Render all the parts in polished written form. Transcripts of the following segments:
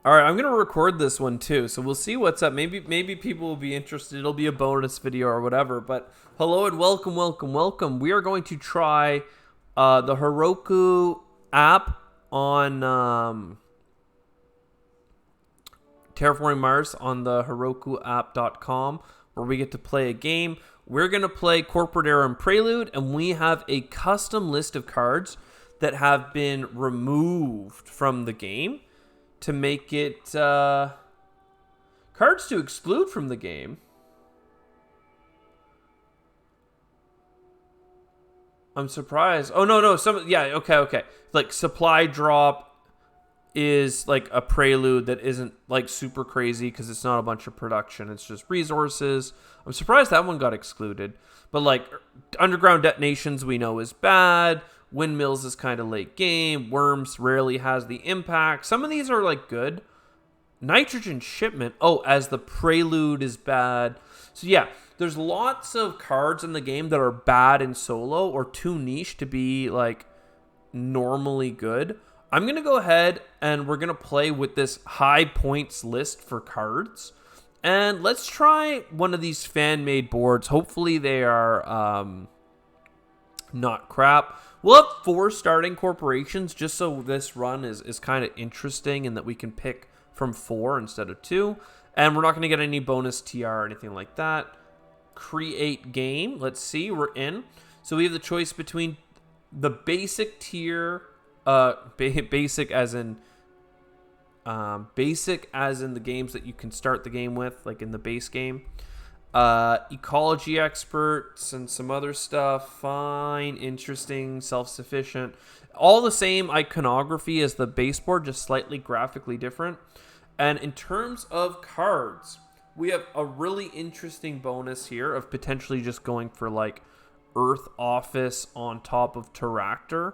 All right, I'm gonna record this one too, so we'll see what's up. Maybe people will be interested. It'll be a bonus video or whatever. But hello and welcome, welcome, welcome. We are going to try the Heroku app on Terraforming Mars on the HerokuApp.com, where we get to play a game. We're gonna play Corporate Era and Prelude, and we have a custom list of cards that have been removed from the game to make it cards to exclude from the game. I'm surprised. Oh no, okay. Like supply drop is like a prelude that isn't like super crazy because it's not a bunch of production. It's just resources. I'm surprised that one got excluded. But like underground detonations we know is bad. Windmills is kind of late game. Worms rarely has the impact. Some of these are like good. Nitrogen shipment. Oh, as the prelude is bad. So yeah, there's lots of cards in the game that are bad in solo or too niche to be like normally good. I'm going to go ahead and we're going to play with this high points list for cards. And let's try one of these fan-made boards. Hopefully they are not crap. We'll have 4 starting corporations just so this run is kind of interesting and that we can pick from 4 instead of 2. And we're not going to get any bonus TR or anything like that. Create game. Let's see. We're in. So we have the choice between the basic tier... basic as in the games that you can start the game with, like in the base game. Ecology experts and some other stuff. Fine, interesting, self-sufficient. All the same iconography as the baseboard, just slightly graphically different. And in terms of cards, we have a really interesting bonus here of potentially just going for like Earth Office on top of Terractor.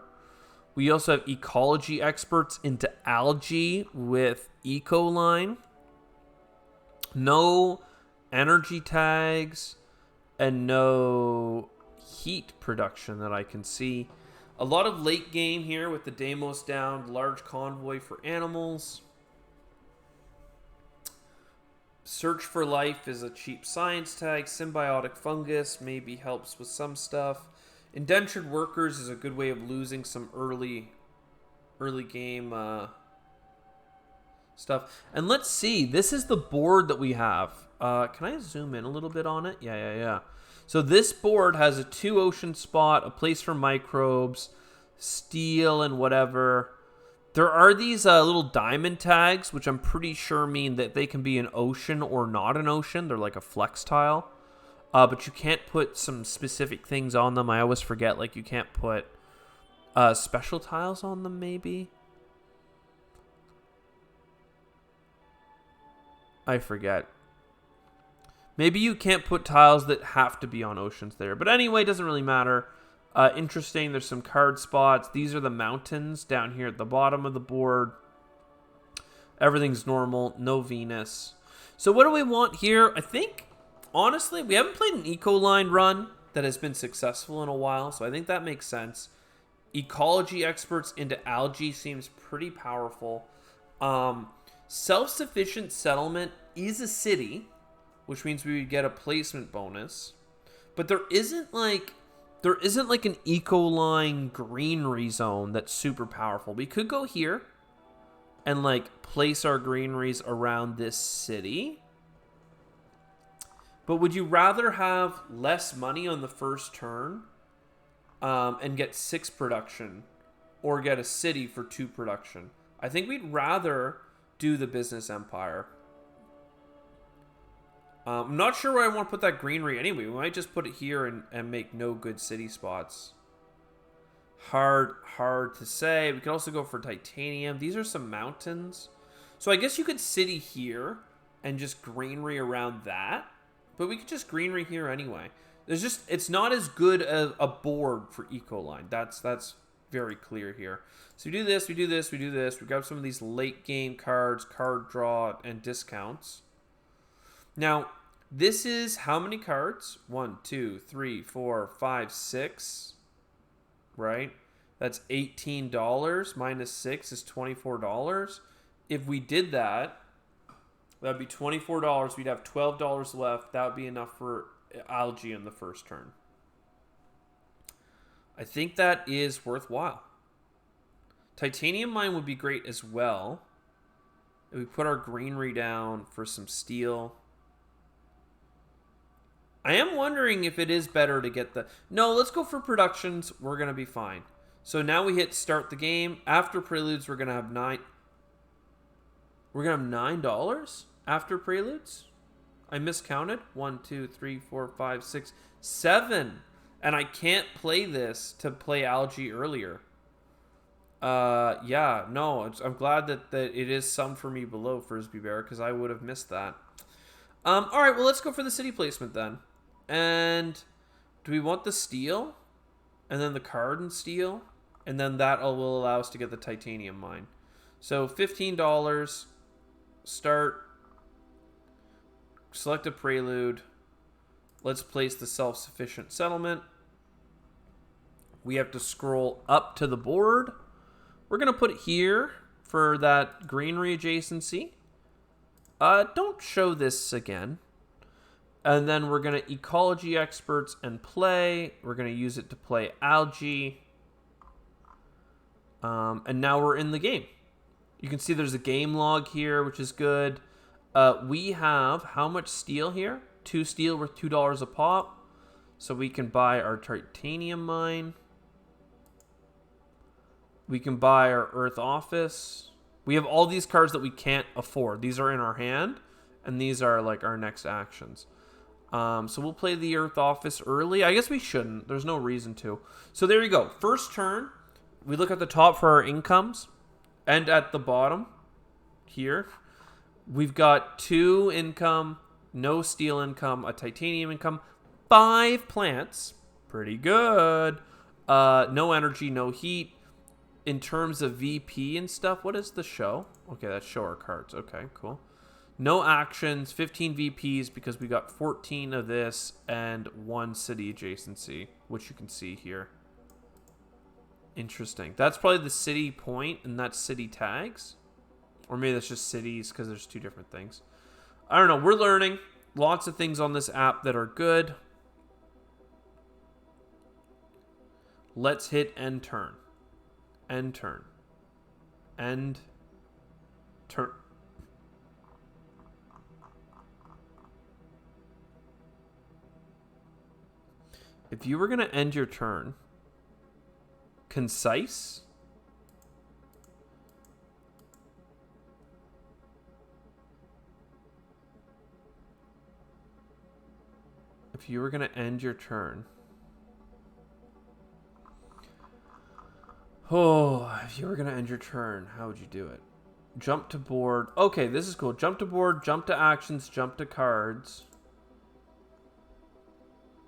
We also have ecology experts into algae with Ecoline. No energy tags and no heat production that I can see. A lot of late game here with the Deimos down, large convoy for animals. Search for life is a cheap science tag. Symbiotic fungus maybe helps with some stuff. Indentured workers is a good way of losing some early game stuff. And let's see. This is the board that we have. Can I zoom in a little bit on it? Yeah. So this board has a 2 ocean spot, a place for microbes, steel, and whatever. There are these little diamond tags, which I'm pretty sure mean that they can be an ocean or not an ocean. They're like a flex tile. But you can't put some specific things on them. I always forget, like you can't put special tiles on them, maybe? I forget. Maybe you can't put tiles that have to be on oceans there. But anyway, it doesn't really matter. Interesting, there's some card spots. These are the mountains down here at the bottom of the board. Everything's normal, no Venus. So what do we want here? I think... honestly, we haven't played an Ecoline run that has been successful in a while, so I think that makes sense. Ecology experts into algae seems pretty powerful. Self-sufficient settlement is a city, which means we would get a placement bonus. But there isn't like an Ecoline greenery zone that's super powerful. We could go here and like place our greeneries around this city. But would you rather have less money on the first turn and get 6 production or get a city for 2 production? I think we'd rather do the business empire. I'm not sure where I want to put that greenery anyway. We might just put it here and make no good city spots. Hard to say. We could also go for titanium. These are some mountains. So I guess you could city here and just greenery around that. But we could just greenery here anyway. It's not as good as a board for Ecoline. That's very clear here. So we do this. We grab some of these late game cards, card draw, and discounts. Now, this is how many cards? 1, 2, 3, 4, 5, 6. Right? That's $18. Minus 6 is $24. if we did that, that'd be $24. We'd have $12 left. That would be enough for algae in the first turn. I think that is worthwhile. Titanium mine would be great as well. If we put our greenery down for some steel. I am wondering if it is better to get the... No, let's go for productions. We're going to be fine. So now we hit start the game. After preludes, we're going to have $9. We're going to have $9 after preludes? I miscounted. 1, 2, 3, 4, 5, 6, 7. And I can't play this to play algae earlier. Yeah, no, I'm glad that it is some for me below Frisbee Bear, because I would have missed that. All right, well, let's go for the city placement then. And do we want the steel? And then the card and steel? And then that will allow us to get the titanium mine. So $15. Start. Select a prelude. Let's place the self-sufficient settlement. We have to scroll up to the board. We're going to put it here for that greenery adjacency. Don't show this again. And then we're going to ecology experts and play. We're going to use it to play algae. And now we're in the game. You can see there's a game log here, which is good. We have how much steel here? 2 steel worth $2 a pop. So we can buy our titanium mine. We can buy our Earth Office. We have all these cards that we can't afford. These are in our hand, and these are like our next actions. So we'll play the Earth Office early. I guess we shouldn't. There's no reason to. So there you go. First turn, we look at the top for our incomes, and at the bottom here, we've got 2 income, no steel income, a titanium income, 5 plants. Pretty good. No energy, no heat. In terms of VP and stuff, what is the show? Okay, that's show our cards. Okay, cool. No actions, 15 VPs because we got 14 of this and 1 city adjacency, which you can see here. Interesting. That's probably the city point, and that's city tags. Or maybe that's just cities because there's 2 different things. I don't know. We're learning. Lots of things on this app that are good. Let's hit end turn. End turn. End turn. If you were going to end your turn, concise. If you were going to end your turn. Oh, if you were going to end your turn, how would you do it? Jump to board. Okay, this is cool. Jump to board, jump to actions, jump to cards.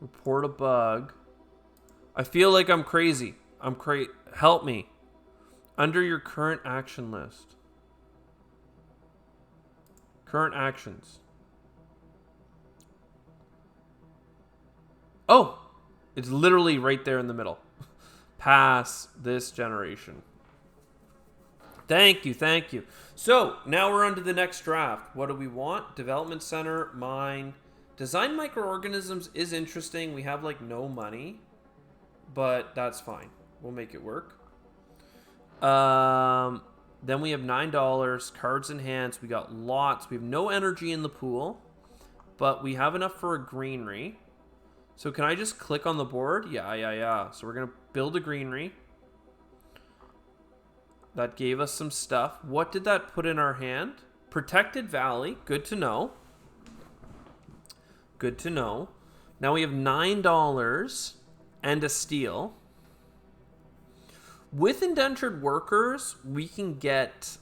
Report a bug. I feel like I'm crazy. Help me. Under your current action list. Current actions. Oh, it's literally right there in the middle. Pass this generation. Thank you, thank you. So now we're on to the next draft. What do we want? Development center, mine. Design microorganisms is interesting. We have like no money, but that's fine. We'll make it work. Then we have $9. Cards in hands. We got lots. We have no energy in the pool, but we have enough for a greenery. So can I just click on the board? Yeah. So we're going to build a greenery. That gave us some stuff. What did that put in our hand? Protected Valley. Good to know. Good to know. Now we have $9 and a steel. With indentured workers, we can get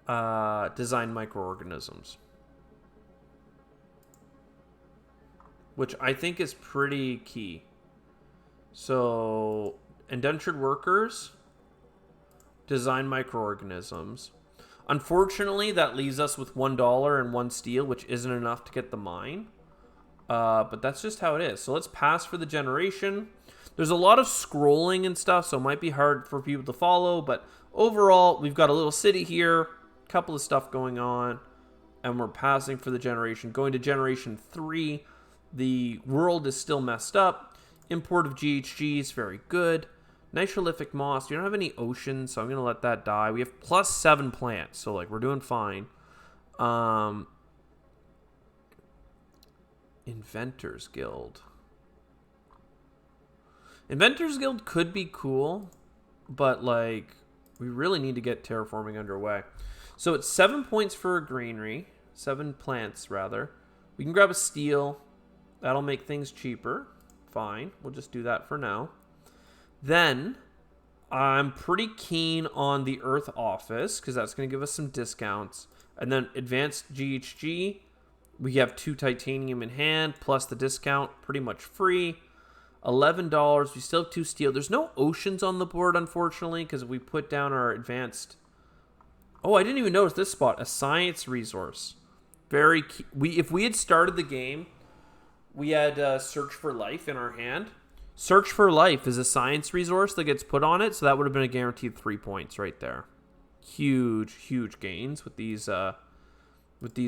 design microorganisms, which I think is pretty key. So, indentured workers, design microorganisms. Unfortunately, that leaves us with $1 and 1 steel, which isn't enough to get the mine. But that's just how it is. So let's pass for the generation. There's a lot of scrolling and stuff, so it might be hard for people to follow. But overall, we've got a little city here. couple of stuff going on, and we're passing for the generation. Going to generation 3, the world is still messed up. Import of GHG is very good. Nitrolithic moss. You don't have any oceans, so I'm going to let that die. We have +7 plants, so like we're doing fine. Inventors Guild. Inventors Guild could be cool, but like we really need to get terraforming underway. So it's 7 points for a greenery. 7 plants, rather. We can grab a steel. That'll make things cheaper. Fine. We'll just do that for now. Then, I'm pretty keen on the Earth Office, because that's going to give us some discounts. And then Advanced GHG. We have 2 titanium in hand, plus the discount. Pretty much free. $11. We still have 2 steel. There's no oceans on the board, unfortunately, because we put down our advanced... Oh, I didn't even notice this spot. A science resource. Very key. If we had started the game, we had Search for Life in our hand. Search for Life is a science resource that gets put on it, so that would have been a guaranteed 3 points right there. Huge, huge gains with these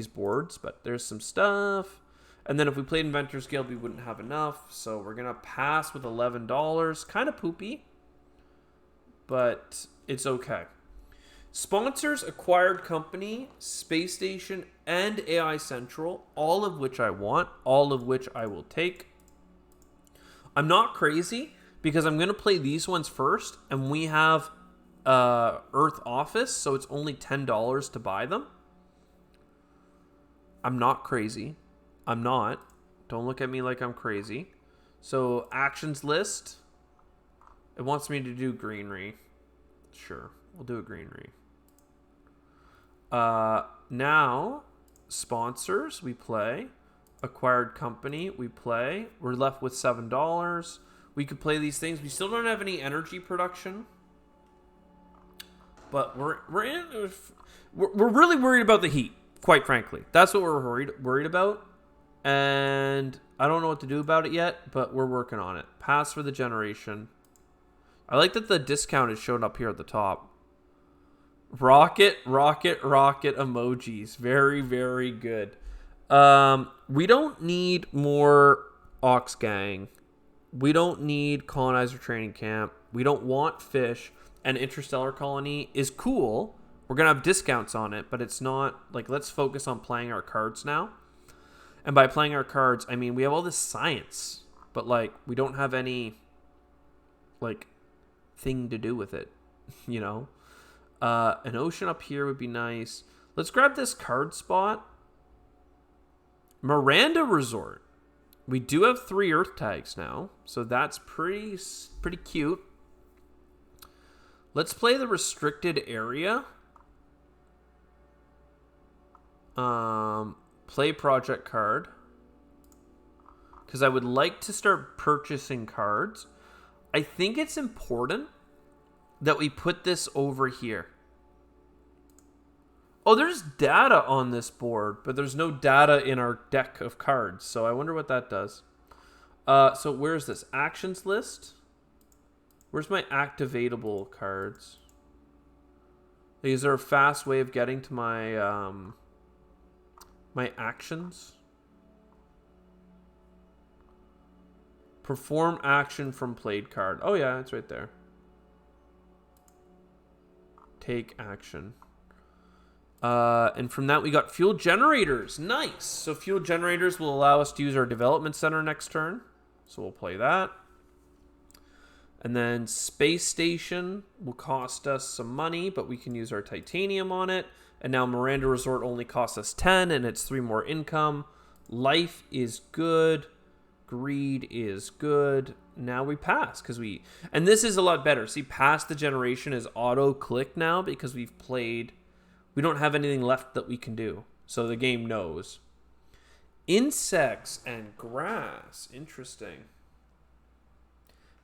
boards, but there's some stuff. And then if we played Inventors Guild, we wouldn't have enough, so we're going to pass with $11. Kind of poopy, but it's okay. Sponsors, Acquired Company, Space Station, and AI Central, all of which I want, all of which I will take. I'm not crazy because I'm going to play these ones first, and we have Earth Office, so it's only $10 to buy them. I'm not crazy. I'm not. Don't look at me like I'm crazy. So, actions list. It wants me to do greenery. Sure, we'll do a greenery. Now, sponsors, we play. Acquired Company, we play. We're left with $7. We could play these things. We still don't have any energy production, but we're really worried about the heat. Quite frankly, that's what we're worried about, and I don't know what to do about it yet. But we're working on it. Pass for the generation. I like that the discount is shown up here at the top. Rocket emojis. Very, very good. We don't need more Ox Gang. We don't need Colonizer Training Camp. We don't want fish. And Interstellar Colony is cool. We're going to have discounts on it, but it's not like, let's focus on playing our cards now. And by playing our cards, I mean, we have all this science, but like, we don't have any like thing to do with it, you know? An ocean up here would be nice. Let's grab this card spot. Miranda Resort. We do have 3 Earth tags now, so that's pretty cute. Let's play the restricted area. Play project card. Because I would like to start purchasing cards. I think it's important that we put this over here. Oh, there's data on this board, but there's no data in our deck of cards. So I wonder what that does. So where's this? Actions list? Where's my activatable cards? Is there a fast way of getting to my my actions? Perform action from played card. Oh yeah, it's right there. Take action. And from that we got fuel generators. Nice. So fuel generators will allow us to use our development center next turn. So we'll play that. And then space station will cost us some money, but we can use our titanium on it. And now Miranda Resort only costs us 10 and it's 3 more income. Life is good. Greed is good. Now we pass because and this is a lot better. See, pass the generation is auto click now because we've played. We don't have anything left that we can do. So the game knows. Insects and grass. Interesting.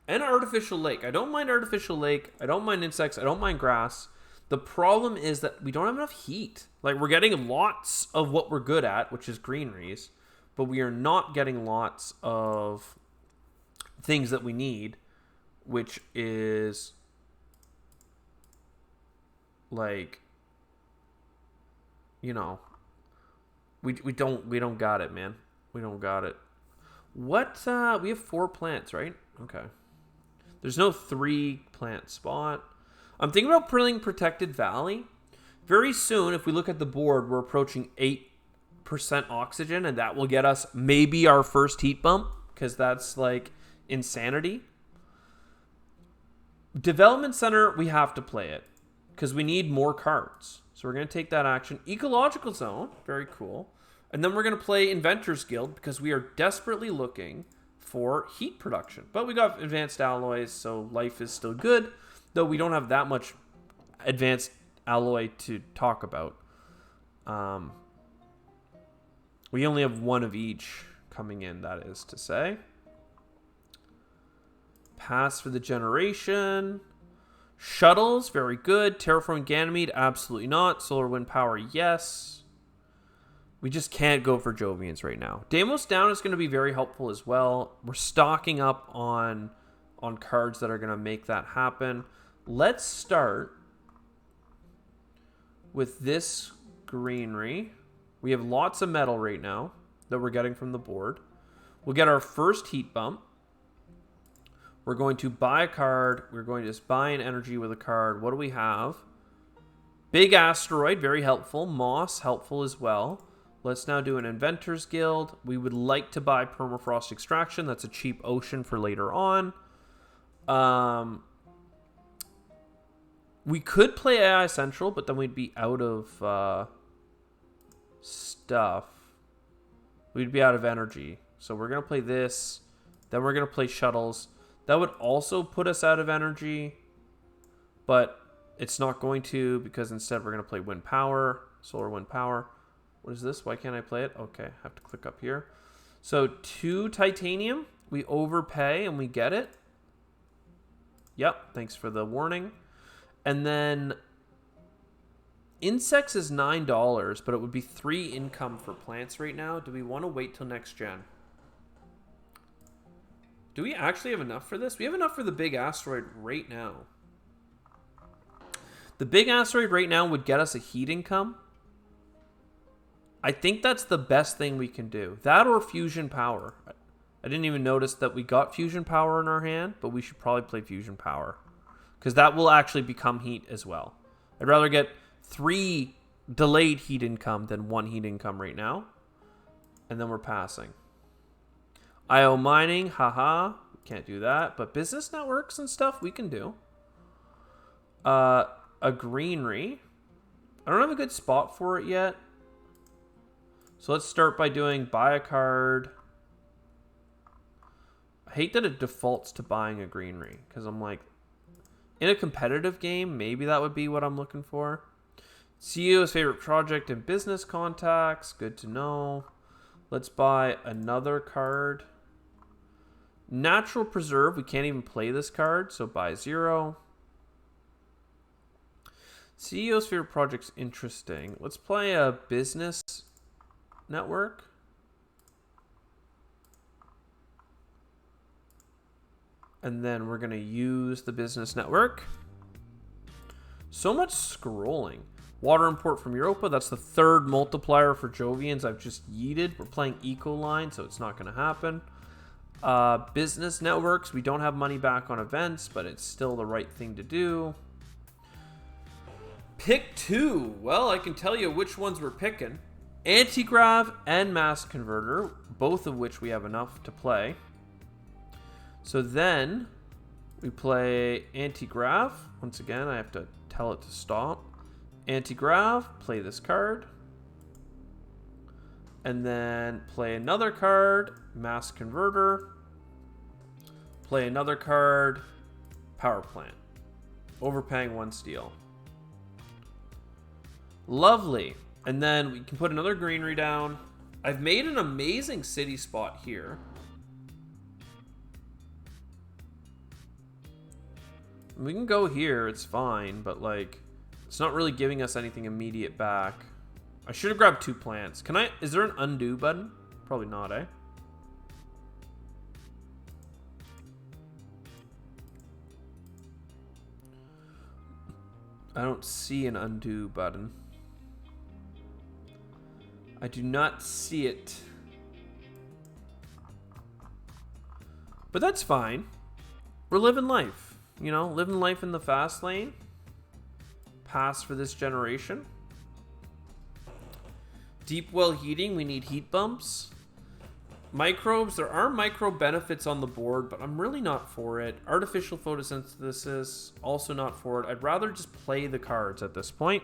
And artificial lake. I don't mind artificial lake. I don't mind insects. I don't mind grass. The problem is that we don't have enough heat. Like, we're getting lots of what we're good at, which is greeneries. But we are not getting lots of things that we need, which is like you know, we don't got it, man. We don't got it. What we have 4 plants, right? Okay. There's no 3 plant spot. I'm thinking about putting Protected Valley. Very soon, if we look at the board, we're approaching 8% oxygen, and that will get us maybe our first heat bump, because that's like insanity. Development Center, we have to play it because we need more cards. So we're going to take that action. Ecological Zone, very cool. And then we're going to play Inventors Guild because we are desperately looking for heat production. But we got advanced alloys, so life is still good, though we don't have that much advanced alloy to talk about. We only have 1 of each coming in, that is to say. Pass for the generation. Shuttles, very good. Terraforming Ganymede, absolutely not. Solar wind power, yes. We just can't go for Jovians right now. Deimos down is going to be very helpful as well. We're stocking up on cards that are going to make that happen. Let's start with this greenery. We have lots of metal right now that we're getting from the board. We'll get our first heat bump. We're going to buy a card. We're going to just buy an energy with a card. What do we have? Big Asteroid, very helpful. Moss, helpful as well. Let's now do an Inventors Guild. We would like to buy Permafrost Extraction. That's a cheap ocean for later on. We could play AI Central, but then we'd be out of stuff. We'd be out of energy. So we're going to play this. Then we're going to play Shuttles. That would also put us out of energy, but it's not going to, because instead we're going to play Wind Power, Solar Wind Power. What is this? Why can't I play it? Okay, I have to click up here. So 2 titanium. We overpay and we get it. Yep, thanks for the warning. And then insects is $9, but it would be 3 income for plants right now. Do we want to wait till next gen? Do we actually have enough for this? We have enough for the big asteroid right now. The big asteroid right now would get us a heat income. I think that's the best thing we can do. That or fusion power. I didn't even notice that we got fusion power in our hand, but we should probably play fusion power, because that will actually become heat as well. I'd rather get 3 delayed heat income than 1 heat income right now. And then we're passing. IO mining, haha, we can't do that. But business networks and stuff we can do. A greenery. I don't have a good spot for it yet. So let's start by doing buy a card. I hate that it defaults to buying a greenery, because I'm like, in a competitive game, maybe that would be what I'm looking for. CEO's favorite project and business contacts. Good to know. Let's buy another card. Natural Preserve. We can't even play this card, so buy 0. CEO's favorite project's interesting. Let's play a business network. And then we're going to use the business network. So much scrolling. Water import from Europa. That's the 3rd multiplier for Jovians I've just yeeted. We're playing Ecoline, so it's not going to happen. Business networks. We don't have money back on events, but it's still the right thing to do. Pick 2. Well, I can tell you which ones we're picking. Antigrav and Mass Converter, both of which we have enough to play. So then we play Antigrav. Once again, I have to tell it to stop. Antigrav, play this card. And then play another card, Mass Converter. Play another card, Power Plant. Overpaying 1 steel. Lovely. And then we can put another greenery down. I've made an amazing city spot here. We can go here, it's fine, but like, it's not really giving us anything immediate back. I should have grabbed 2 plants. Can I, is there an undo button? Probably not, eh? I don't see an undo button. I do not see it. But that's fine. We're living life. You know, living life in the fast lane. Pass for this generation. Deep well heating, we need heat bumps. Microbes, there are micro benefits on the board, but I'm really not for it. Artificial photosynthesis, also not for it. I'd rather just play the cards at this point.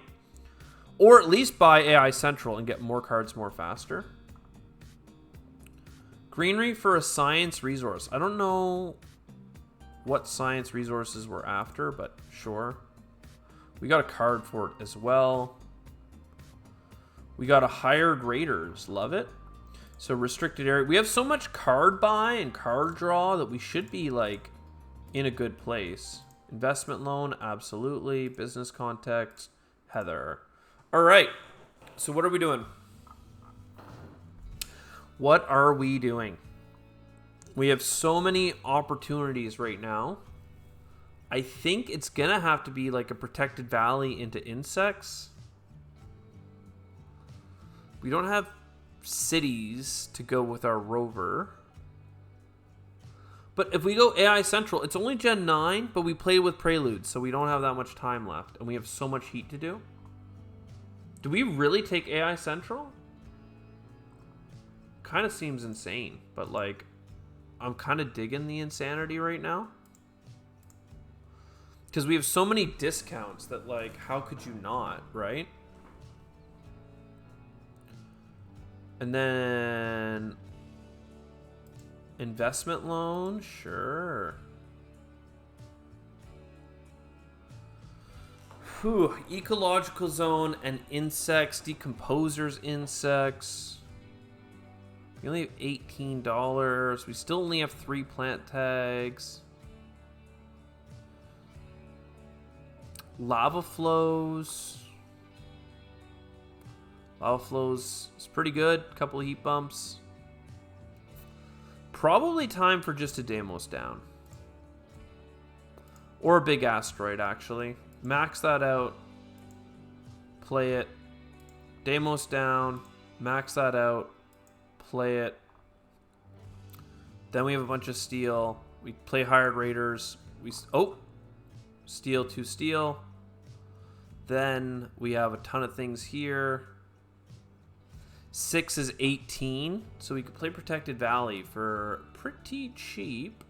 Or at least buy AI Central and get more cards more faster. Greenery for a science resource. I don't know what science resources we're after, but sure. We got a card for it as well. We got a hired raiders. Love it. So restricted area. We have so much card buy and card draw that we should be like in a good place. Investment loan, absolutely. Business context, Heather. All right. So what are we doing? What are we doing? We have so many opportunities right now. I think it's going to have to be like a protected valley into insects. We don't have cities to go with our rover. But if we go AI Central, it's only Gen 9, but we play with Preludes, so we don't have that much time left. And we have so much heat to do. Do we really take AI Central? Kind of seems insane, but like, I'm kind of digging the insanity right now. Because we have so many discounts that like, how could you not, right? And then investment loan, sure. Whew, ecological zone and insects, decomposers, insects. We only have $18. We still only have 3 plant tags. Lava flows. Lava flows is pretty good. Couple of heat bumps. Probably time for just a Deimos down. Or a big asteroid, actually. Max that out. Play it. Deimos down. Max that out. Play it. Then we have a bunch of steel. We play hired raiders. Steel to steel. Then we have a ton of things here. 6 is 18, so we could play Protected Valley for pretty cheap.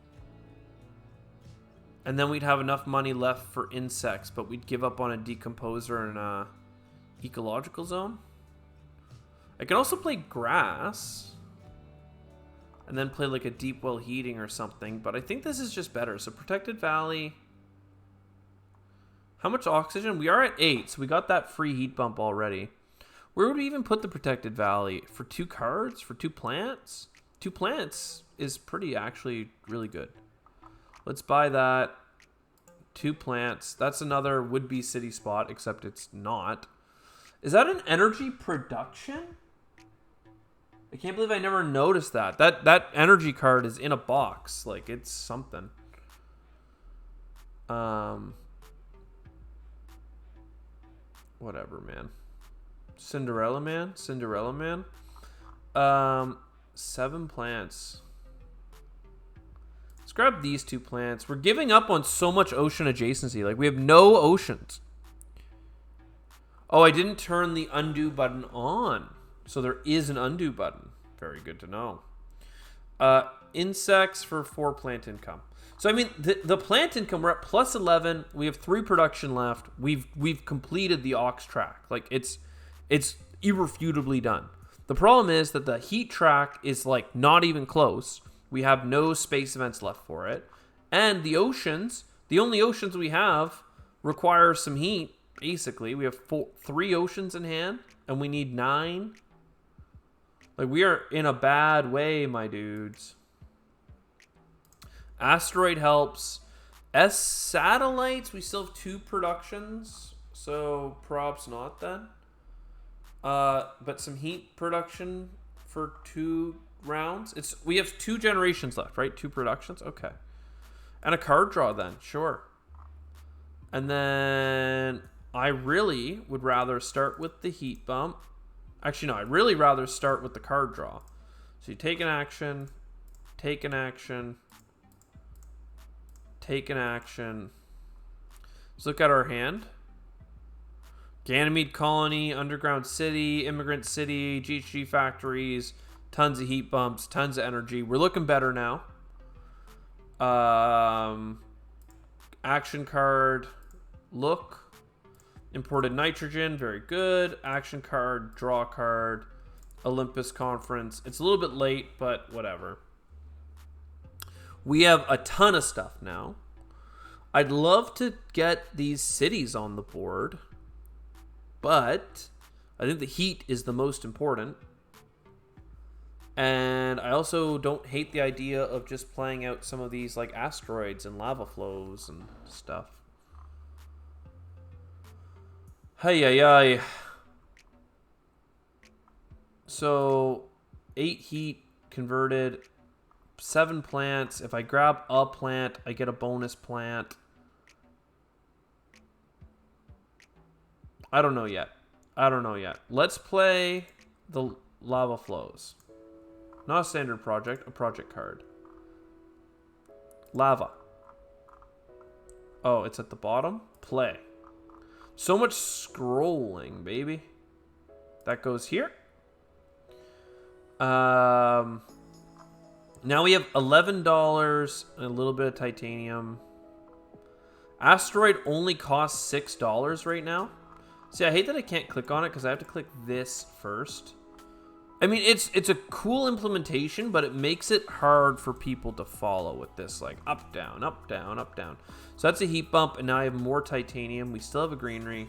And then we'd have enough money left for insects, but we'd give up on a decomposer and a ecological zone. I can also play grass and then play like a deep well heating or something, but I think this is just better. So Protected Valley. How much oxygen? We are at 8, so we got that free heat bump already. Where would we even put the Protected Valley? For 2 cards? For 2 plants? 2 plants is pretty, actually, really good. Let's buy that. 2 plants. That's another would-be city spot, except it's not. Is that an energy production? I can't believe I never noticed that. That energy card is in a box. Like, it's something. Whatever, man. Cinderella Man? 7 plants. Let's grab these 2 plants. We're giving up on so much ocean adjacency. Like, we have no oceans. Oh, I didn't turn the undo button on. So there is an undo button. Very good to know. Insects for 4 plant income. So, I mean, the plant income, we're at plus 11. We have 3 production left. We've completed the Ox track. Like, it's irrefutably done. The problem is that the heat track is, like, not even close. We have no space events left for it. And the oceans, the only oceans we have require some heat, basically. We have 3 oceans in hand, and we need 9. Like, we are in a bad way, my dudes. Asteroid helps. Satellites, we still have 2 productions, so props not then. But some heat production for 2 rounds. We have 2 generations left, right? 2 productions, okay. And a card draw then, sure. And then I really would rather start with the heat bump Actually, no, I'd really rather start with the card draw. So you take an action, take an action, take an action. Let's look at our hand. Ganymede Colony, Underground City, Immigrant City, GHG Factories, tons of heat bumps, tons of energy. We're looking better now. Action card, look. Imported nitrogen, very good. Action card, draw card, Olympus Conference. It's a little bit late, but whatever. We have a ton of stuff now. I'd love to get these cities on the board, but I think the heat is the most important. And I also don't hate the idea of just playing out some of these like asteroids and lava flows and stuff. Hey. So 8 heat converted, 7 plants. If I grab a plant, I get a bonus plant. I don't know yet. Let's play the lava flows. Not a standard project, a project card. Lava. Oh, it's at the bottom? Play. So much scrolling, baby. That goes here. Now we have $11 and a little bit of titanium. Asteroid only costs $6 right now. See, I hate that I can't click on it because I have to click this first. I mean, it's a cool implementation, but it makes it hard for people to follow with this, like up, down, up, down, up, down. So that's a heat bump, and now I have more titanium. We still have a greenery.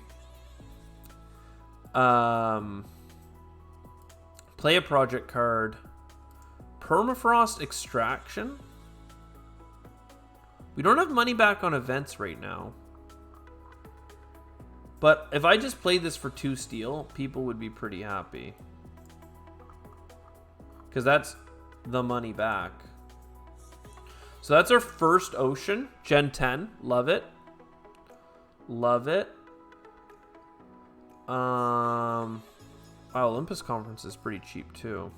Play a project card. Permafrost extraction. We don't have money back on events right now. But if I just played this for 2 steel, people would be pretty happy. Because that's the money back. So that's our first ocean. Gen 10. Love it. Love it. Olympus Conference is pretty cheap too.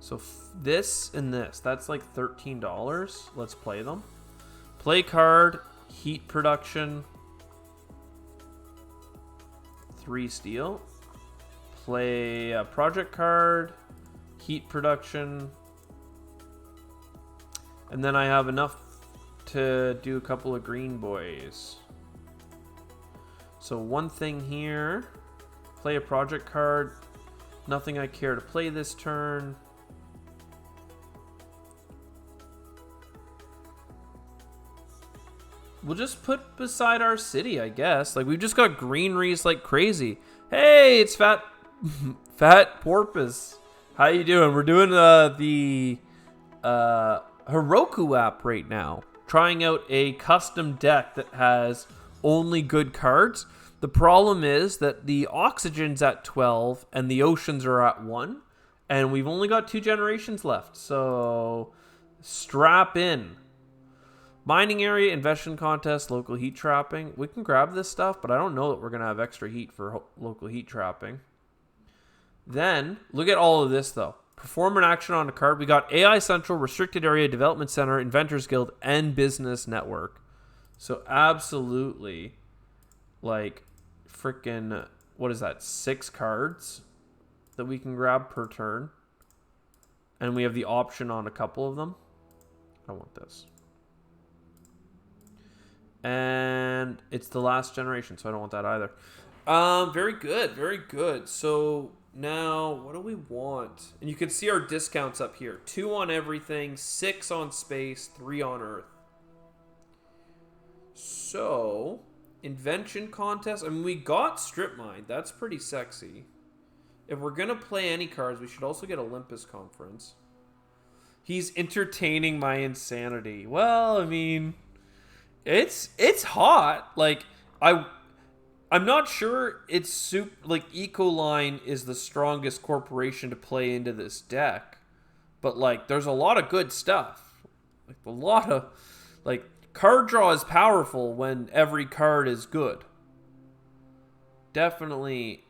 So this and this. That's like $13. Let's play them. Play card. Heat production. 3 steel. Play a project card. Heat production. And then I have enough to do a couple of green boys. So one thing here. Play a project card. Nothing I care to play this turn. We'll just put beside our city, I guess. Like, we've just got greeneries like crazy. Hey, it's Fat Porpoise. How you doing? We're doing the Heroku app right now. Trying out a custom deck that has only good cards. The problem is that the oxygen's at 12 and the oceans are at 1. And we've only got 2 generations left. So, strap in. Mining area, invention contest, local heat trapping. We can grab this stuff, but I don't know that we're going to have extra heat for local heat trapping. Then, look at all of this, though. Perform an action on a card. We got AI Central, Restricted Area, Development Center, Inventors Guild, and Business Network. So, absolutely, like, freaking, what is that, 6 cards that we can grab per turn. And we have the option on a couple of them. I want this. And it's the last generation, so I don't want that either. Very good, very good. So now, what do we want? And you can see our discounts up here. 2 on everything, 6 on space, 3 on Earth. So, invention contest. I mean, we got Strip Mine. That's pretty sexy. If we're going to play any cards, we should also get Olympus Conference. He's entertaining my insanity. Well, I mean, it's hot. Like, I'm not sure it's like Ecoline is the strongest corporation to play into this deck, but like there's a lot of good stuff. Like a lot of card draw is powerful when every card is good. Definitely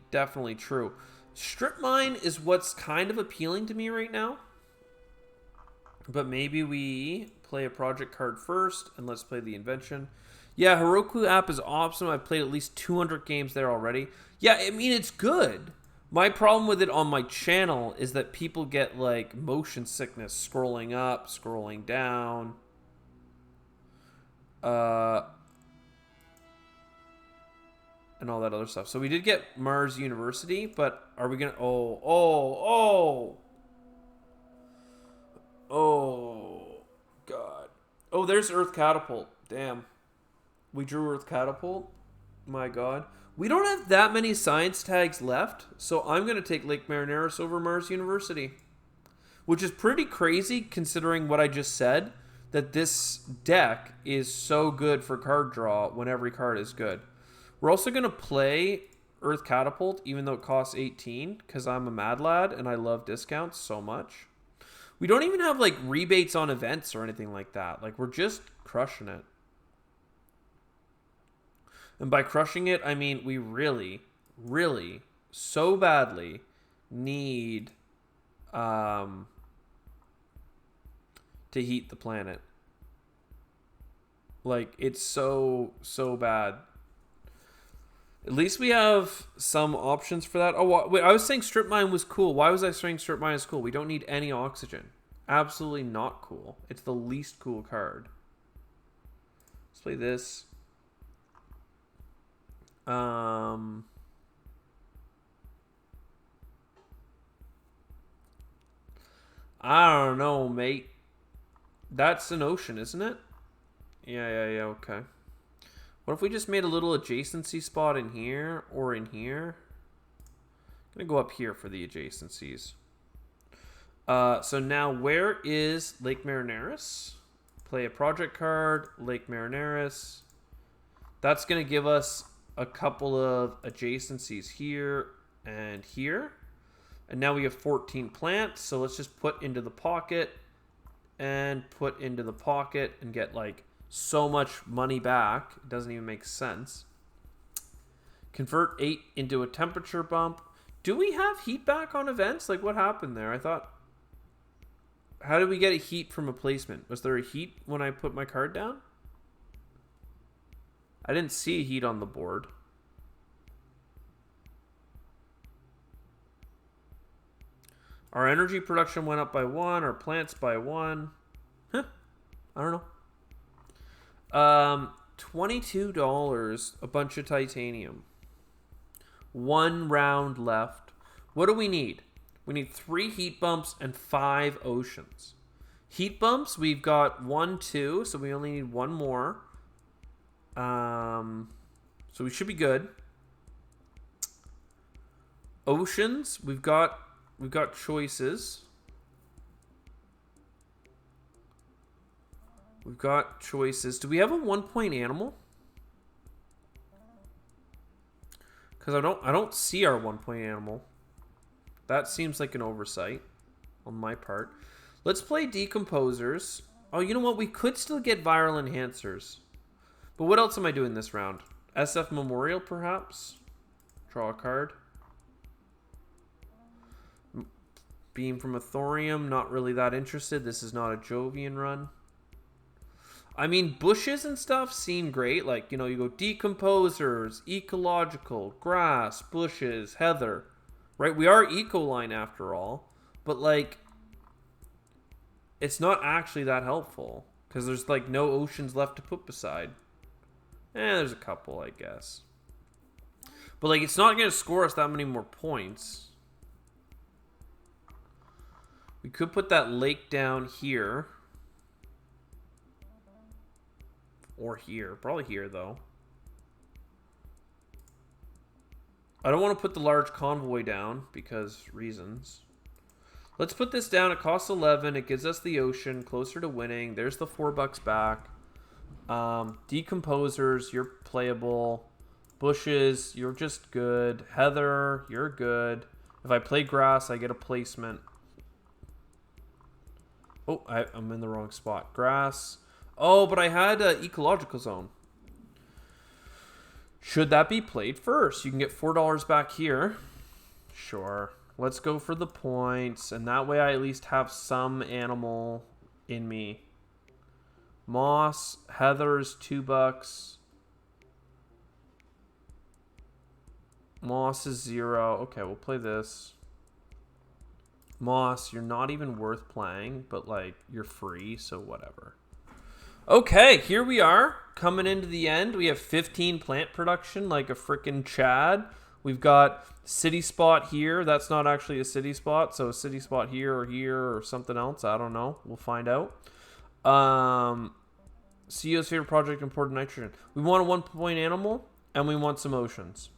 true. Strip mine is what's kind of appealing to me right now. But maybe we play a project card first, and let's play the invention. Yeah, Heroku app is awesome. I've played at least 200 games there already. Yeah, I mean, it's good. My problem with it on my channel is that people get, like, motion sickness scrolling up, scrolling down. And all that other stuff. So we did get Mars University, but are we going to... Oh, God. Oh, there's Earth Catapult. Damn. We drew Earth Catapult. My God. We don't have that many science tags left, so I'm going to take Lake Marineris over Mars University. Which is pretty crazy considering what I just said, that this deck is so good for card draw when every card is good. We're also going to play Earth Catapult, even though it costs 18, because I'm a mad lad and I love discounts so much. We don't even have, like, rebates on events or anything like that. Like, we're just crushing it. And by crushing it, I mean we really, really, so badly need to heat the planet. Like, it's so bad. At least we have some options for that. Oh, wait, I was saying strip mine was cool. Why was I saying strip mine is cool? We don't need any oxygen. Absolutely not cool. It's the least cool card. Let's play this. I don't know, mate. That's an ocean, isn't it? Yeah, okay. What if we just made a little adjacency spot in here or in here? I'm going to go up here for the adjacencies. So now where is Lake Marineris? Play a project card, Lake Marineris. That's going to give us a couple of adjacencies here and here. And now we have 14 plants, so let's just put into the pocket and put into the pocket and get, like, so much money back. It doesn't even make sense. Convert 8 into a temperature bump. Do we have heat back on events? Like, what happened there? I thought... How did we get a heat from a placement? Was there a heat when I put my card down? I didn't see a heat on the board. Our energy production went up by 1. Our plants by 1. Huh. I don't know. $22. A bunch of titanium. 1 round left. What do we need? We need 3 heat bumps and 5 oceans. Heat bumps, we've got 1, 2, so we only need 1 more. So we should be good. Oceans, we've got choices. We've got choices. Do we have a 1-point animal? Because I don't see our 1-point animal. That seems like an oversight on my part. Let's play Decomposers. Oh, you know what? We could still get Viral Enhancers. But what else am I doing this round? SF Memorial, perhaps? Draw a card. Beam from a Thorium. Not really that interested. This is not a Jovian run. I mean, bushes and stuff seem great. Like, you know, you go Decomposers, Ecological, Grass, Bushes, Heather. Right? We are Ecoline after all. But, like, it's not actually that helpful. Because there's, like, no oceans left to put beside. There's a couple, I guess. But, like, it's not going to score us that many more points. We could put that lake down here. Or here. Probably here, though. I don't want to put the large convoy down because reasons. Let's put this down. It costs 11. It gives us the ocean closer to winning. There's the $4 back. Decomposers, you're playable. Bushes, you're just good. Heather, you're good. If I play grass, I get a placement. Oh, I'm in the wrong spot. Grass. Oh, but I had an ecological zone. Should that be played first? You can get $4 back here. Sure. Let's go for the points, and that way I at least have some animal in me. Moss, heather's $2. Moss is 0. Okay, we'll play this. Moss, you're not even worth playing, but like you're free, so whatever. Okay, here we are, coming into the end. We have 15 plant production, like a freaking Chad. We've got city spot here. That's not actually a city spot, so a city spot here or something else. I don't know. We'll find out. CEO's favorite project, imported nitrogen. We want a 1-point animal, and we want some oceans.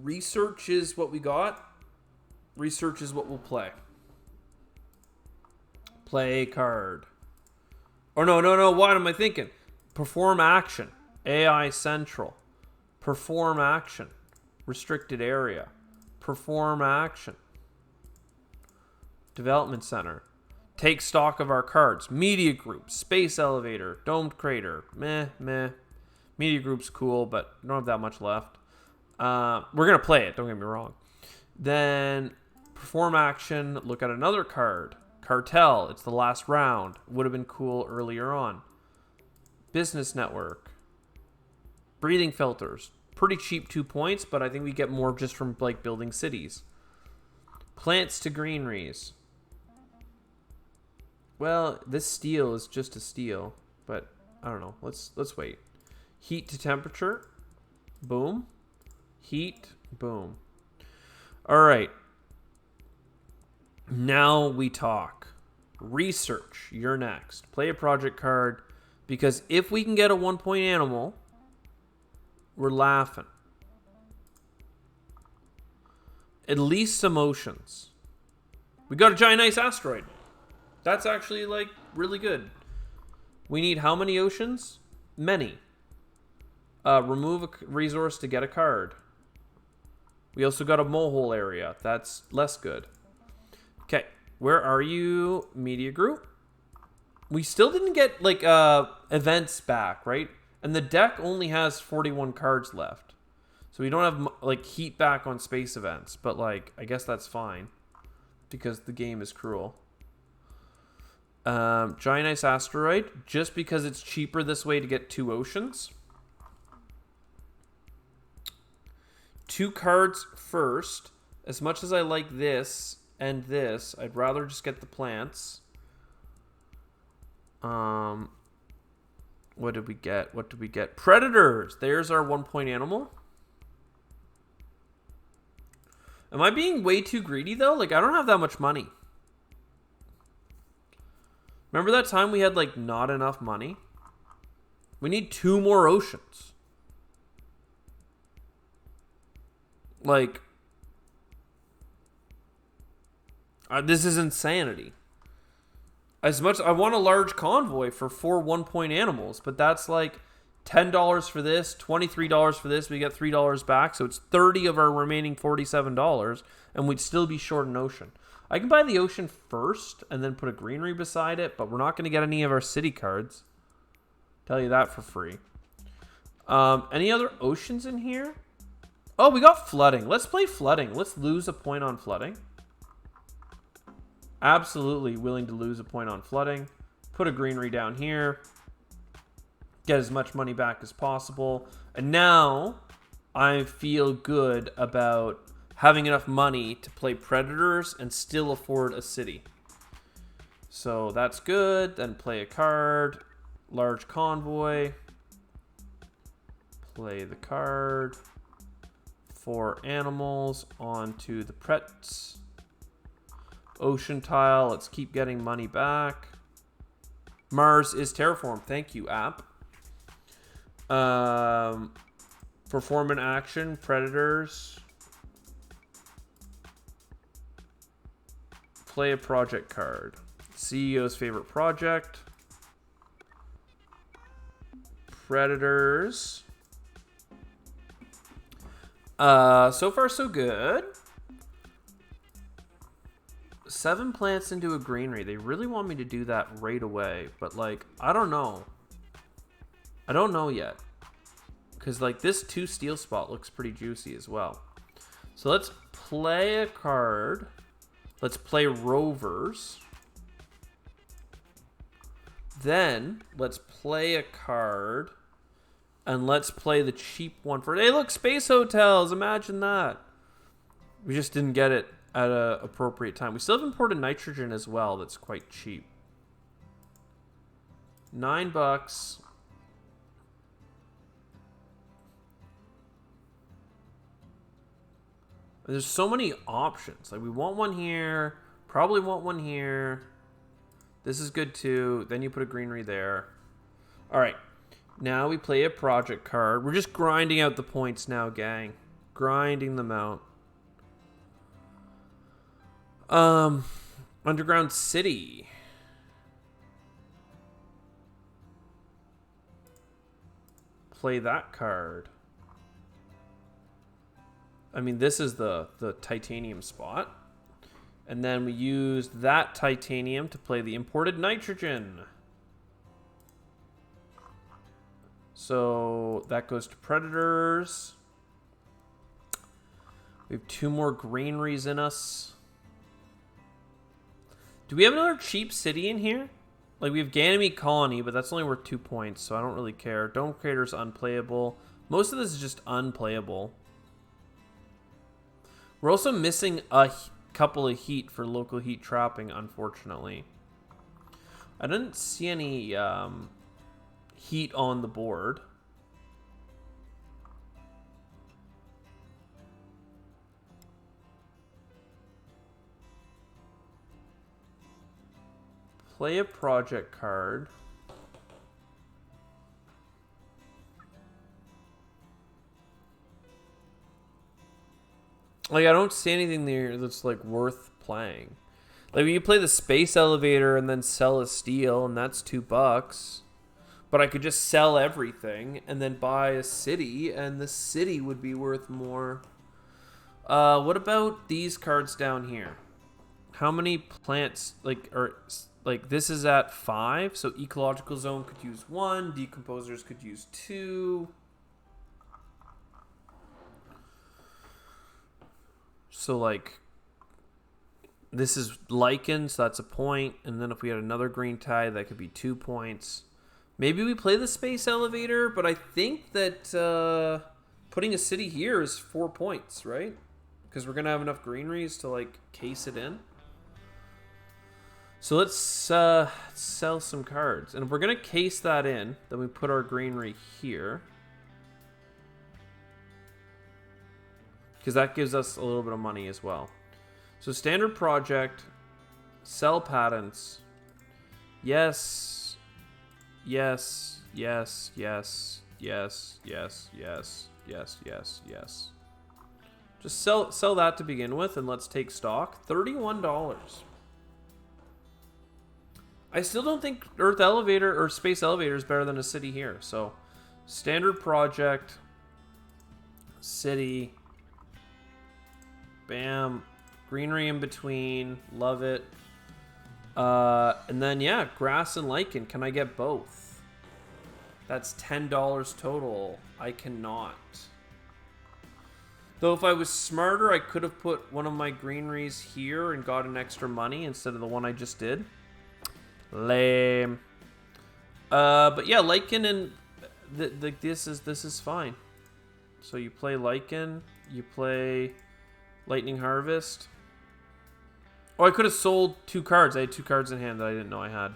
Research is what we got. Research is what we'll play. Play card. Oh, no. What am I thinking? Perform action. AI Central. Perform action. Restricted area. Perform action. Development Center. Take stock of our cards. Media Group. Space Elevator. Domed Crater. Meh. Media Group's cool, but don't have that much left. We're going to play it. Don't get me wrong. Then perform action. Look at another card. Cartel. It's the last round. Would have been cool earlier on. Business Network. Breathing filters. Pretty cheap 2 points, but I think we get more just from like building cities. Plants to greeneries. Well, this steel is just a steel, but I don't know. Let's wait. Heat to temperature. Boom. Heat. Boom. All right. Now we talk. Research. You're next. Play a project card, because if we can get a 1-point animal, we're laughing. At least some oceans. We got a giant ice asteroid. That's actually like really good. We need how many oceans? Many. Remove a resource to get a card. We also got a molehole area. That's less good. Okay, where are you, Media Group? We still didn't get like events back, right? And the deck only has 41 cards left. So we don't have like heat back on space events, but like I guess that's fine because the game is cruel. Giant ice asteroid, just because it's cheaper this way to get 2 oceans. 2 cards first. As much as I like this and this, I'd rather just get the plants. What did we get? Predators. There's our 1-point animal. Am I being way too greedy though? Like I don't have that much money. Remember that time we had like not enough money? We need 2 more oceans. Like, this is insanity. As much I want a large convoy for 4 1-point animals, but that's like $10 for this, $23 for this. We get $3 back, so it's 30 of our remaining $47, and we'd still be short an ocean. I can buy the ocean first and then put a greenery beside it, but we're not going to get any of our city cards. Tell you that for free. Any other oceans in here? Oh, we got flooding. Let's play flooding. Let's lose a point on flooding. Absolutely willing to lose a point on flooding. Put a greenery down here. Get as much money back as possible. And now I feel good about having enough money to play predators and still afford a city. So that's good. Then play a card. Large convoy. Play the card. 4 animals onto the prets. Ocean tile. Let's keep getting money back. Mars is terraformed. Thank you, app. Perform an action. Predators. Play a project card. CEO's favorite project. Predators. So far so good. 7 plants into a greenery. They really want me to do that right away, but like I don't know. I don't know yet. Because, like, this 2 steel spot looks pretty juicy as well. So let's play a card. Let's play Rovers. Then, let's play a card. And let's play the cheap one for... Hey, look, Space Hotels. Imagine that. We just didn't get it at an appropriate time. We still have imported nitrogen as well. That's quite cheap. $9. There's so many options. Like, we want one here. Probably want one here. This is good too. Then you put a greenery there. All right. Now we play a project card. We're just grinding out the points now, gang. Grinding them out. Underground City. Play that card. I mean, this is the titanium spot. And then we use that titanium to play the imported nitrogen. So that goes to Predators. We have 2 more greeneries in us. Do we have another cheap city in here? Like, we have Ganymede Colony, but that's only worth 2 points, so I don't really care. Dome Crater's unplayable. Most of this is just unplayable. We're also missing a couple of heat for local heat trapping, unfortunately. I didn't see any heat on the board. Play a project card. Like, I don't see anything there that's, like, worth playing. Like, you play the space elevator and then sell a steel, and that's $2. But I could just sell everything and then buy a city, and the city would be worth more. What about these cards down here? How many plants, like this is at 5, so ecological zone could use 1, decomposers could use 2. So, like, this is lichen, so that's a point. And then if we had another green tie, that could be 2 points. Maybe we play the space elevator, but I think that putting a city here is 4 points, right? Because we're going to have enough greeneries to, like, case it in. So let's sell some cards. And if we're going to case that in, then we put our greenery here. Because that gives us a little bit of money as well. So standard project, sell patents. Yes, yes, yes, yes, yes, yes, yes, yes, yes, yes. Just sell that to begin with, and let's take stock. $31. I still don't think Earth Elevator or Space Elevator is better than a city here. So standard project, city. Bam. Greenery in between. Love it. And then, yeah, grass and lichen. Can I get both? That's $10 total. I cannot. Though if I was smarter, I could have put one of my greeneries here and got an extra money instead of the one I just did. Lame. But yeah, lichen and this is fine. So you play lichen. You play... Lightning Harvest. Oh, I could have sold 2 cards. I had 2 cards in hand that I didn't know I had.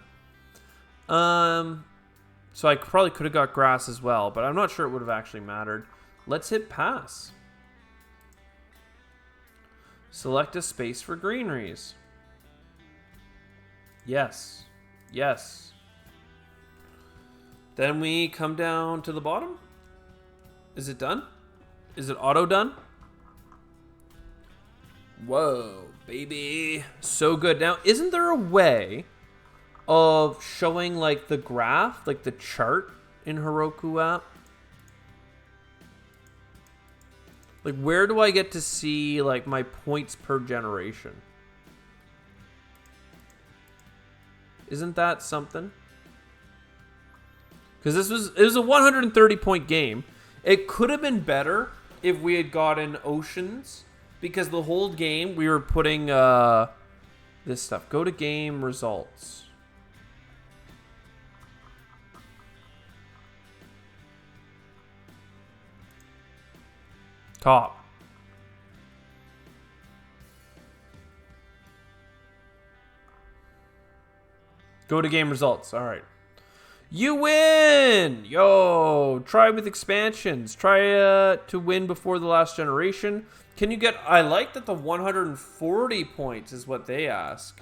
So I probably could have got grass as well, but I'm not sure it would have actually mattered. Let's hit pass. Select a space for greeneries. Yes. Yes. Then we come down to the bottom. Is it done? Is it auto done? Whoa, baby. So good. Now, isn't there a way of showing, like, the graph, like the chart in Heroku app? Like, where do I get to see, like, my points per generation? Isn't that something? Because it was a 130 point game. It could have been better if we had gotten oceans, because the whole game we were putting this stuff. Go to game results. Top. Go to game results. All right. You win! Yo, try with expansions. Try to win before the last generation. Can you get... I like that the 140 points is what they ask.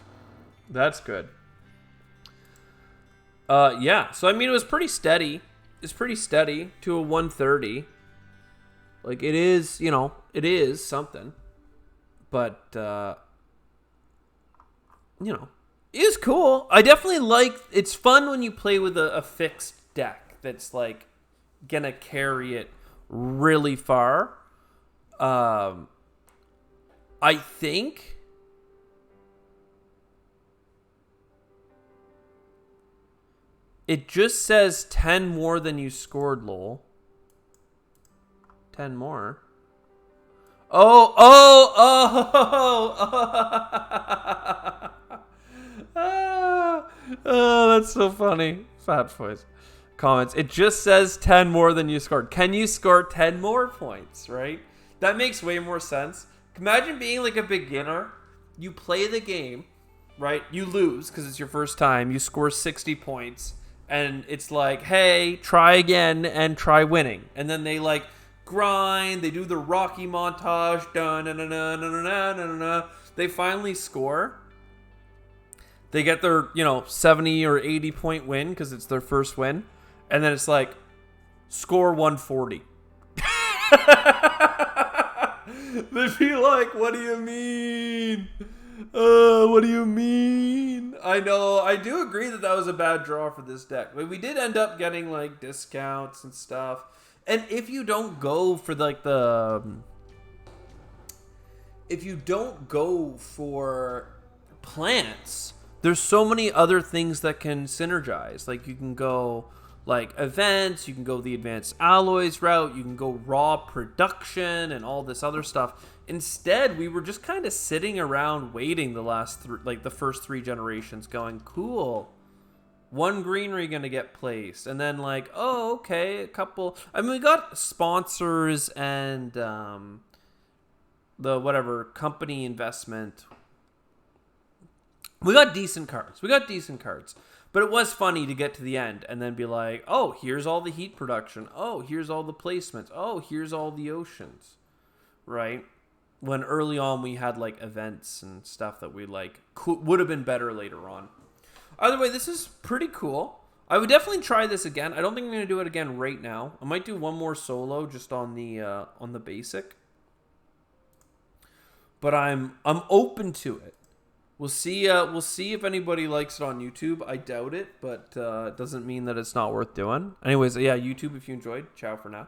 That's good. Yeah, so I mean, it was pretty steady. It's pretty steady to a 130. Like, it is, you know, it is something. But, you know... It is cool. I definitely like... It's fun when you play with a fixed deck that's, like, gonna carry it really far. I think... It just says 10 more than you scored, lol. 10 more? Oh! Oh, that's so funny. Fat boys. Comments. It just says 10 more than you scored. Can you score 10 more points, right? That makes way more sense. Imagine being like a beginner. You play the game, right? You lose because it's your first time. You score 60 points. And it's like, hey, try again and try winning. And then they like grind. They do the Rocky montage. They finally score. They get their, 70 or 80 point win because it's their first win. And then it's like, score 140. They'd be like, what do you mean? What do you mean? I know. I do agree that was a bad draw for this deck. But we did end up getting, like, discounts and stuff. And if you don't go for, like, if you don't go for plants... There's so many other things that can synergize. Like, you can go, like, events. You can go the advanced alloys route. You can go raw production and all this other stuff. Instead, we were just kind of sitting around waiting the first 3 generations going, cool. One greenery going to get placed. And then, like, oh, okay, a couple. I mean, we got sponsors and the company investment. We got decent cards. But it was funny to get to the end and then be like, oh, here's all the heat production. Oh, here's all the placements. Oh, here's all the oceans. Right? When early on we had, like, events and stuff that we, like, would have been better later on. Either way, this is pretty cool. I would definitely try this again. I don't think I'm going to do it again right now. I might do one more solo just on the basic. But I'm open to it. We'll see if anybody likes it on YouTube. I doubt it, but it doesn't mean that it's not worth doing. Anyways, yeah, YouTube, if you enjoyed, ciao for now.